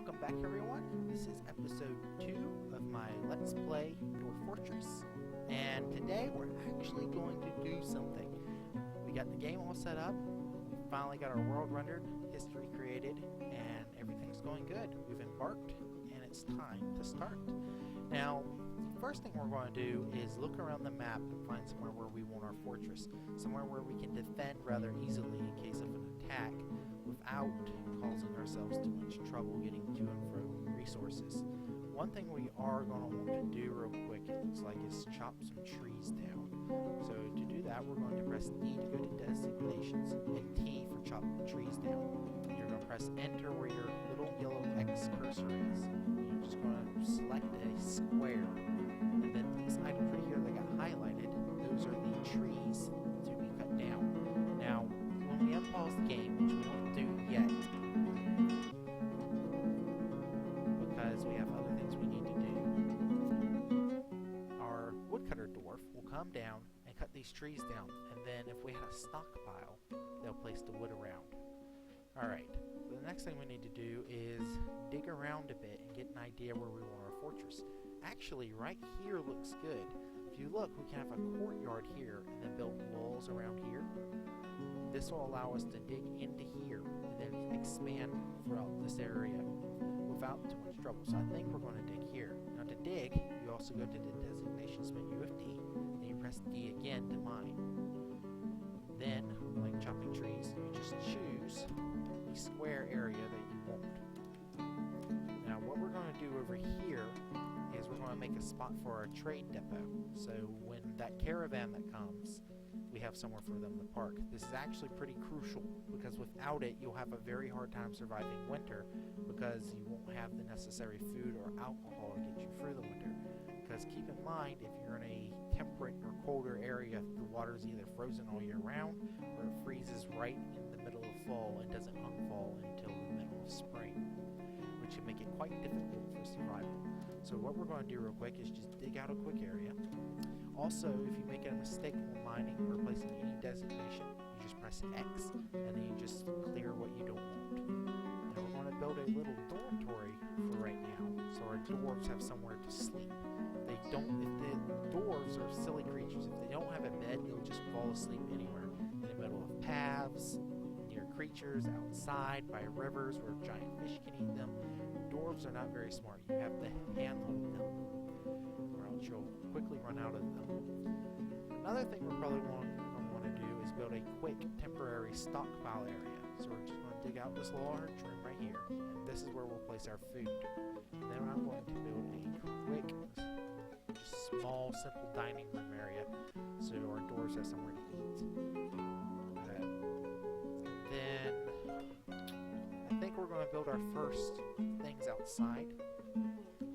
Welcome back everyone. This is episode 2 of my Let's Play Dwarf Fortress. And today we're actually going to do something. We got the game all set up, we finally got our world rendered, history created, and everything's going good. We've embarked, and it's time to start. Now, the first thing we're going to do is look around the map and find somewhere where we want our fortress. Somewhere where we can defend rather easily in case of an attack, without causing ourselves too much trouble getting to and from resources. One thing we are going to want to do real quick, it looks like, is chop some trees down. So to do that, we're going to press E to go to designations, and T for chop trees down. You're going to press enter where your little yellow X cursor is. You're just going to select a square, and then these items right here that got highlighted, those are the trees to be cut down. Now, when we unpause the game, which we don't do yet, because we have other things we need to do, our woodcutter dwarf will come down and cut these trees down, and then if we had a stockpile, they'll place the wood around. Alright, so the next thing we need to do is dig around a bit and get an idea where we want our fortress. Actually, right here looks good. If you look, we can have a courtyard here and then build walls around here. This will allow us to dig into here and then expand throughout this area without too much trouble. So I think we're going to dig here. Now to dig, you also go to the designations menu with D, and you press D again to mine. Then, like chopping trees, you just choose the square area that you want. Now what we're going to do over here is we're going to make a spot for our trade depot. So when that caravan that comes, we have somewhere for them to park. This is actually pretty crucial because without it, you'll have a very hard time surviving winter because you won't have the necessary food or alcohol to get you through the winter. Because keep in mind, if you're in a temperate or colder area, the water is either frozen all year round or it freezes right in the middle of fall and doesn't unfall until the middle of spring, which can make it quite difficult for survival. So what we're going to do real quick is just dig out a quick area. Also, if you make a mistake while mining or placing any designation, you just press X, and then you just clear what you don't want. Now we're going to build a little dormitory for right now, so our dwarves have somewhere to sleep. If the dwarves are silly creatures. If they don't have a bed, they'll just fall asleep anywhere. In the middle of paths, near creatures, outside, by rivers where giant fish can eat them. Dwarves are not very smart. You have to handhold them, or else you'll quickly run out of them. Another thing we're probably going to want to do is build a quick temporary stockpile area. So we're just going to dig out this large room right here, and this is where we'll place our food. And then I'm going to build a quick, small, simple dining room area so our dwarves have somewhere to eat. Then I think we're going to build our first things outside,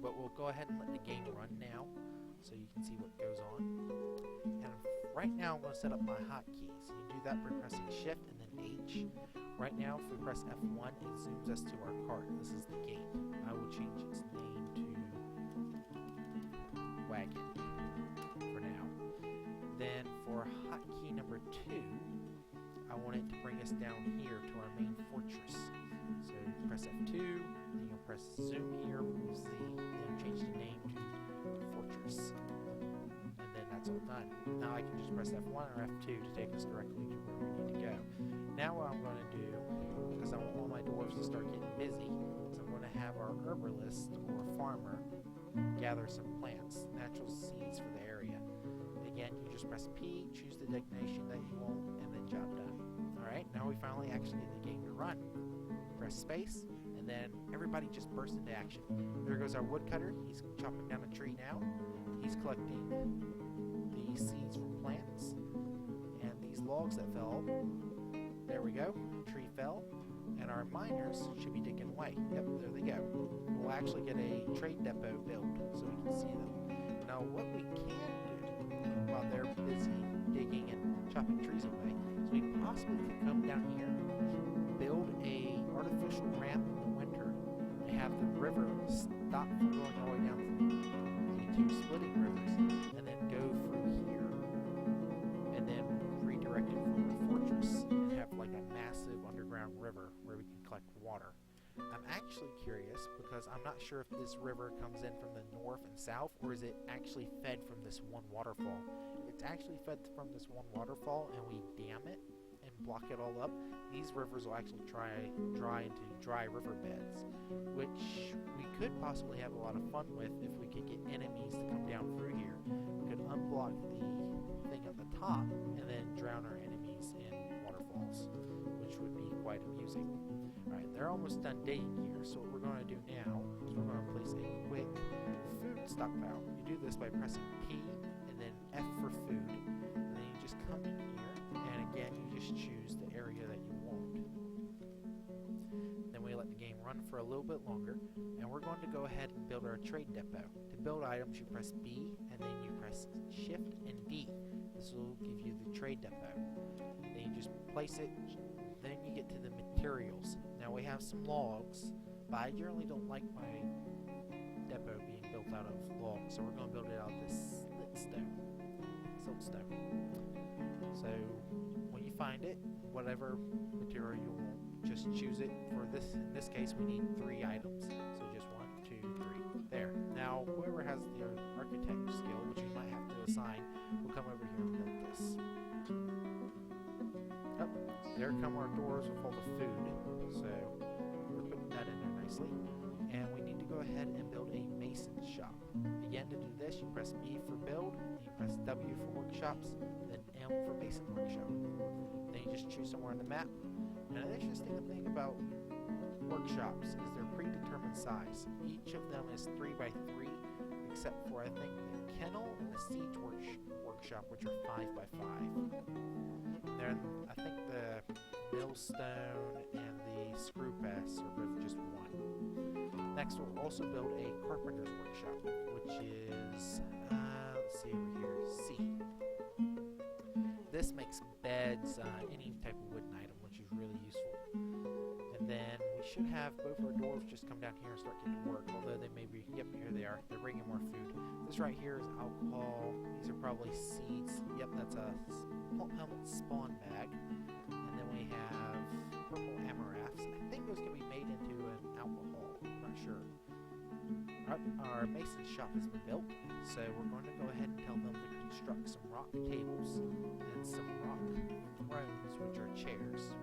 but we'll go ahead and let the game run now so you can see what goes on. And right now I'm going to set up my hotkeys. You do that by pressing Shift and then H. Right now, if we press F1, it zooms us to our cart. This is the gate. I will change its name to Wagon for now. Then for hotkey number 2, I want it to bring us down here to our main fortress. So you press F2, then you'll press zoom here, we'll see, then change the name to Fortress. And then that's all done. Now I can just press F1 or F2 to take us directly to where we need to go. Now what I'm going to do, because I want all my dwarves to start getting busy, is I'm going to have our herbalist or farmer gather some plants, natural seeds for the area. Again, you just press P, choose the designation that you want, and then job done. Alright, now we finally actually get the game to run. Press space, and then everybody just bursts into action. There goes our woodcutter. He's chopping down a tree now. He's collecting the seeds from plants and these logs that fell. There we go. Tree fell. And our miners should be digging away. Yep, there they go. We'll actually get a trade depot built so we can see them. Now what we can do while they're busy digging and chopping trees away is we possibly could come down here, build a artificial ramp in the winter, and have the river stop from going all the way down to the two splitting rivers, and then go through here, and then redirect it for a fortress, and have like a massive underground river where we can collect water. I'm actually curious because I'm not sure if this river comes in from the north and south, or is it actually fed from this one waterfall. If it's actually fed from this one waterfall and we dam it and block it all up, these rivers will actually dry into dry riverbeds, which we could possibly have a lot of fun with if we could get enemies to come down through here. We could unblock the thing at the top and then drown our enemies in waterfalls, which would be quite amusing. Alright, they're almost done digging here, so what we're going to do now is we're going to place a quick food stockpile. You do this by pressing P and then F for food, and then you just come in here, and again you just choose the area that you want. Then we let the game run for a little bit longer, and we're going to go ahead and build our trade depot. To build items, you press B, and then you press Shift and D. This will give you the trade depot. Then you just place it, then you get to the materials. Now we have some logs, but I generally don't like my depot being built out of logs, so we're going to build it out of this siltstone. So when you find it, whatever material you want, just choose it. For this, in this case, we need 3 items. So just 1, 2, 3. There. Now whoever has the architect skill, which you might have to assign, will come over here and build this. Oh, there come our doors with all the food. So we're putting that in there nicely. And we need to go ahead and build a mason shop. Again, to do this, you press B for build, you press W for workshops, then M for mason workshop. Then you just choose somewhere on the map. And an interesting thing about workshops is their predetermined size. Each of them is 3 by 3, except for I think the kennel and the siege workshop, which are 5 by 5. Then I think the millstone and the screw press are both just 1. Next, we'll also build a carpenter's workshop, which is let's see over here, C. This makes beds, any type of wooden item, which is really useful. And then we should have both our dwarves just come down here and start getting to work, although they may be, yep, here they are. They're bringing more food. This right here is alcohol. These are probably seeds. Yep, that's a helmet spawn bag. And then we have purple amaranths. I think those can be made into an alcohol. I'm not sure. Our mason shop has been built, so we're going to go ahead and tell them to construct some rock tables and some rock thrones, which are chairs.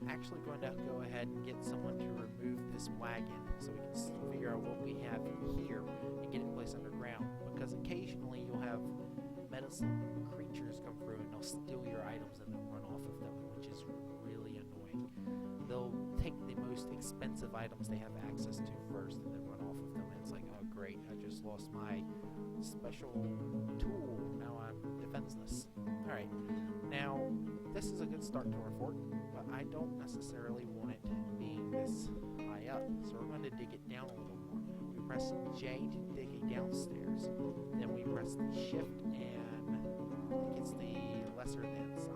Actually going to go ahead and get someone to remove this wagon so we can figure out what we have here and get it placed underground, because occasionally you'll have meddlesome creatures come through and they'll steal your items and then run off of them, which is really annoying. They'll take the most expensive items they have access to first and then run off of them, and it's like, oh great, I just lost my special tool, now I'm defenseless. Alright, now this is a good start to our fort, but I don't necessarily want it being this high up, so we're going to dig it down a little more. We press J to dig it downstairs, then we press the shift and I think it's the lesser than sign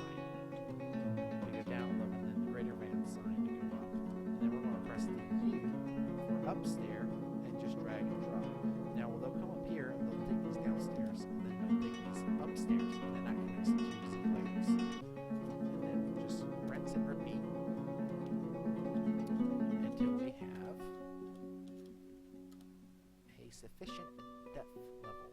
to go down a little, and then the greater than sign to go up. And then we're going to press the U for upstairs and just drag and drop. Now they'll come up here, they'll dig these downstairs, and then they'll dig these upstairs, and then that connects the two layers. And then we'll just rinse and repeat until we have a sufficient depth level.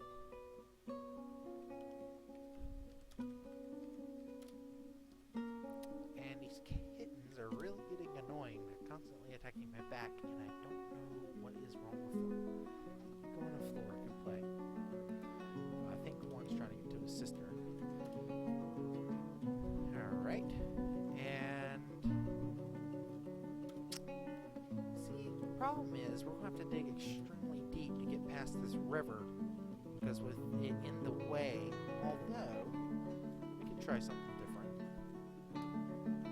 And these kittens are really getting annoying. They're constantly attacking my back, and I don't know what is wrong with them. Go on the floor and play. I think one's trying to get to his sister. Alright. And see, the problem is we're going to have to dig extremely deep to get past this river, because with it in the way, although we can try something different.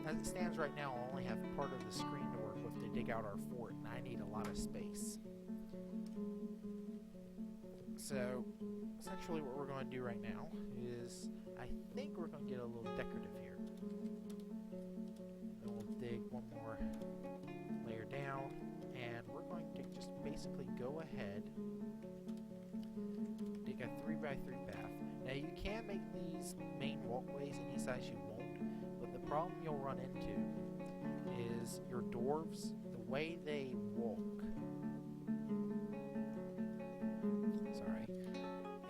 As it stands right now, I'll only have part of the screen to work with to dig out our fort, and I need a lot of space. So, essentially what we're going to do right now is, I think we're going to get a little decorative here. And we'll dig one more layer down, and we're going to just basically go ahead, dig a 3 by 3 path. Now you can make these main walkways any size you want, but the problem you'll run into is is your dwarves, the way they walk,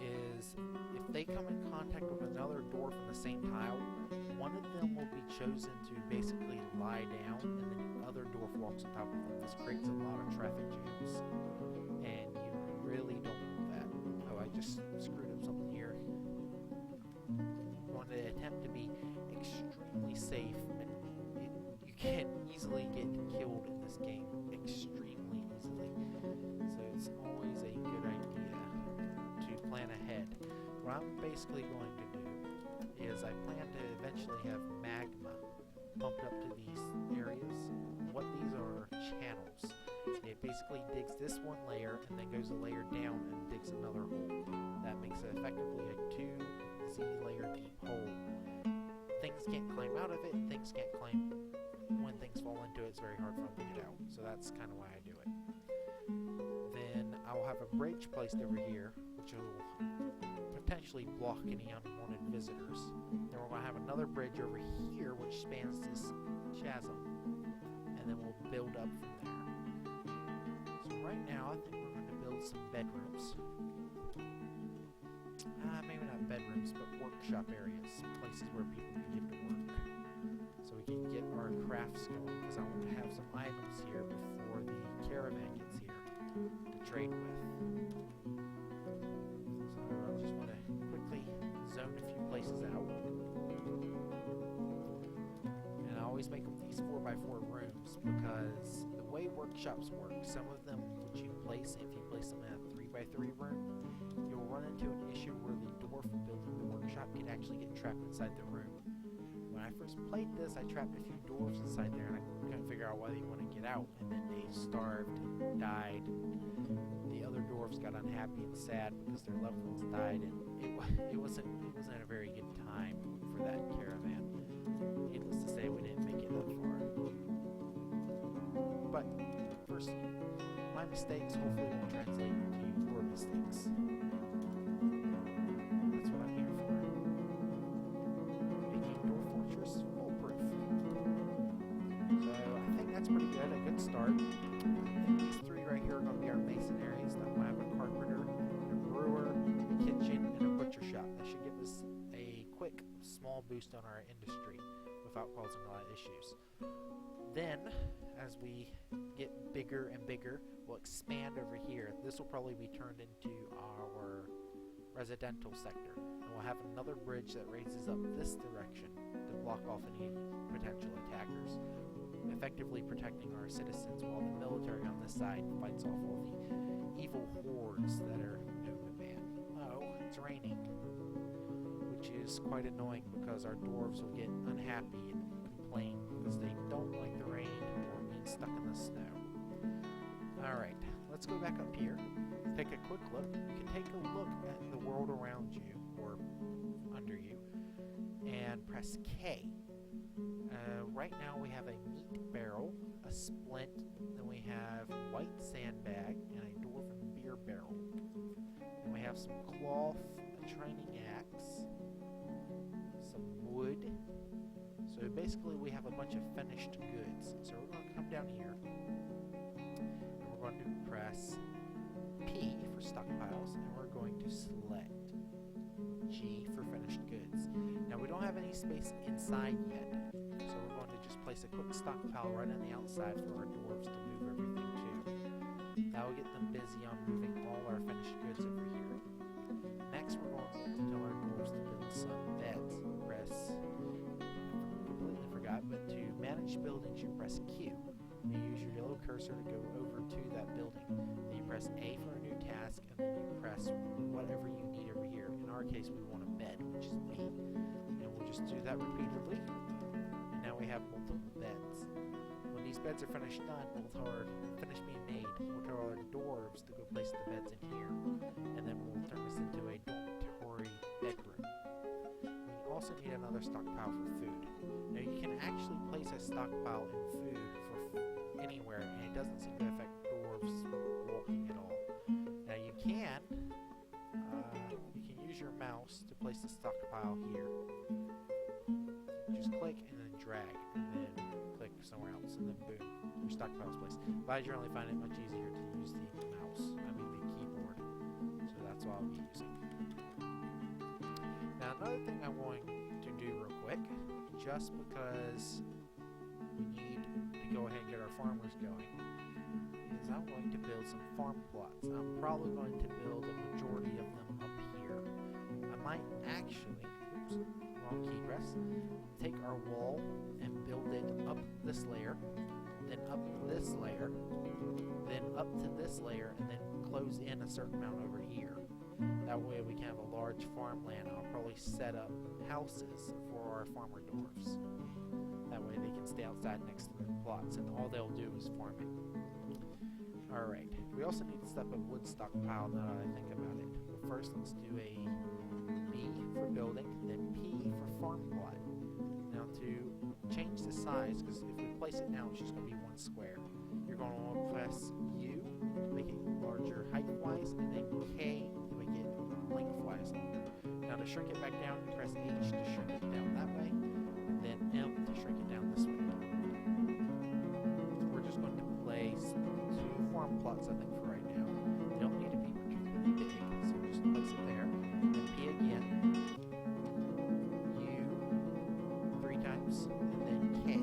is if they come in contact with another dwarf in the same tile, one of them will be chosen to basically lie down, and then the other dwarf walks on top of them. This creates a lot of traffic jams, and you really don't want that. Oh, I just screwed up something here. You want to attempt to be extremely safe, and you can easily get killed in this game, extremely easily. So it's always a good idea to plan ahead. What I'm basically going to do is I plan to eventually have magma pumped up to these areas. What these are channels. It basically digs this one layer and then goes a layer down and digs another hole. That makes it effectively a 2Z layer deep hole. Things can't climb out of it, things can't climb. When things fall into it, it's very hard for them to get out. So that's kind of why I do it. Then I'll have a bridge placed over here, which will potentially block any unwanted visitors. Then we're going to have another bridge over here which spans this chasm, and then we'll build up from there. So right now I think we're going to build some bedrooms. Maybe not bedrooms, but workshop areas, places where people can get to work, so we can get our crafts going, because I want to have some items here before the caravan gets here to trade with. Places out, and I always make them these 4x4 rooms, because the way workshops work, some of them which you place, if you place them in a 3x3 room, you'll run into an issue where the dwarf building the workshop can actually get trapped inside the room. When I first played this, I trapped a few dwarves inside there, and I couldn't figure out why they want to get out, and then they starved and died. The other dwarves got unhappy and sad because their loved ones died, and it wasn't a very good time for that caravan. Needless to say, we didn't make it that far. But first, my mistakes hopefully won't translate into your mistakes. That's what I'm here for. Making Dwarf Fortress foolproof. So I think that's pretty good, a good start. And these three right here are going to be our mason areas. Then we'll have a carpenter, a brewer, a kitchen, and a butcher shop. That should give us a quick, small boost on our industry without causing a lot of issues. Then, as we get bigger and bigger, we'll expand over here. This will probably be turned into our residential sector. And we'll have another bridge that raises up this direction to block off any potential attackers, effectively protecting our citizens, while the military on this side fights off all the evil hordes that are known to man. Oh, it's raining, which is quite annoying because our dwarves will get unhappy and complain because they don't like the rain or being stuck in the snow. Alright, let's go back up here, take a quick look. You can take a look at the world around you, or under you, and press K. Right now we have a meat barrel, a splint, then we have white sandbag, and a dwarven beer barrel. Then we have some cloth, a training axe, some wood. So basically we have a bunch of finished goods. So we're going to come down here, and we're going to press P for stockpiles, and we're going to select G for finished goods. Now we don't have any space inside yet, so we're going to just place a quick stockpile right on the outside for our dwarves to move everything to. That will get them busy on moving all our finished goods over here. Next we're going to tell our dwarves to build some beds. Completely forgot, but to manage buildings you press Q. You use your yellow cursor to go over to that building. Then you press A for a new task, and then you press whatever you need over here. In our case we want a bed, which is B. And we'll just do that repeatedly. And now we have multiple beds. When these beds are finished being made, we'll tell our dwarves to go place the beds in here. And then we'll turn this into a dormitory bedroom. We also need another stockpile for food. Now you can actually place a stockpile in food for anywhere, and it doesn't seem to affect dwarves walking at all. Now you can use your mouse to place the stockpile here. Just click and then drag, and then click somewhere else, and then boom, your stockpile's placed. But I generally find it much easier to use the keyboard. So that's what I'll be using. Now another thing I'm going to do real quick, just because we need to go ahead and get our farmers going, is I'm going to build some farm plots. I'm probably going to build a majority of them up here. I might actually, wrong key press, take our wall and build it up this layer, then up this layer, then up to this layer, and then close in a certain amount over here. That way we can have a large farmland. I'll probably set up houses for our farmer dwarfs. That way they can stay outside next to the plots, and all they'll do is farming. Alright, we also need to step up wood stockpile now that I think about it. But first let's do a B for building, then P for farm plot. Now to change the size, because if we place it now it's just going to be one square. You're going to want to press U to make it larger height-wise, and then K to make it length-wise longer. Now to shrink it back down, you press H to shrink it down that way, and then M to shrink it down this way. We're just going to place 2 farm plots, I think, for right now. They don't need to be particularly big, so we'll just place it there. Then P again, U 3 times, and then K.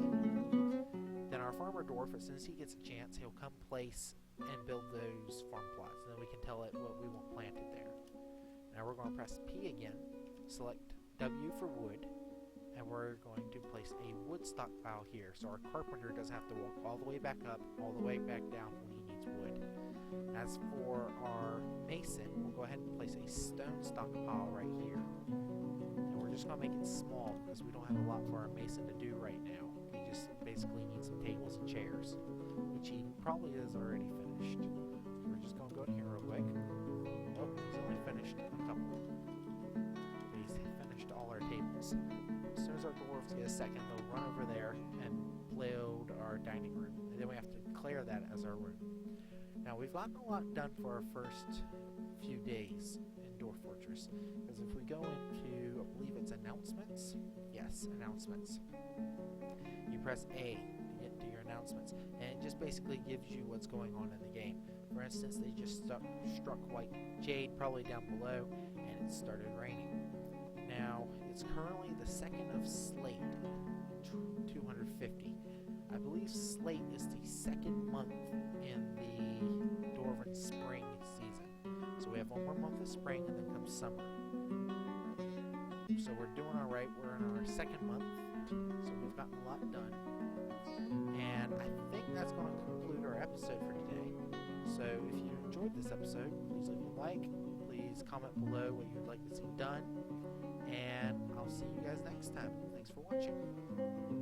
Then our farmer dwarf, as soon as he gets a chance, he'll come place and build those farm plots, and then we can tell it what we want planted there. Now we're going to press P again, select W for wood, and we're going to place a wood stockpile here, so our carpenter doesn't have to walk all the way back up, all the way back down when he needs wood. As for our mason, we'll go ahead and place a stone stockpile right here. And we're just going to make it small because we don't have a lot for our mason to do right now. He just basically needs some tables and chairs, which he probably is already finished. So we're just going to go in here real quick. Oh, he's only finished a couple. But he's finished all our tables. As soon as our dwarves get a second, they'll run over there and build our dining room. And then we have to declare that as our room. Now, we've gotten a lot done for our first few days in Dwarf Fortress. Because if we go into, I believe it's announcements. Yes, announcements. You press A to get into your announcements. And it just basically gives you what's going on in the game. For instance, they just struck white jade probably down below, and it started raining. Now, it's currently the 2nd of Slate, 250. I believe Slate is the 2nd month in the Dwarven spring season. So we have one more month of spring, and then comes summer. So we're doing alright. We're in our 2nd month, so we've gotten a lot done. And I think that's going to conclude our episode for today. So if you enjoyed this episode, please leave a like. Please comment below what you'd like to see done. And I'll see you guys next time. Thanks for watching.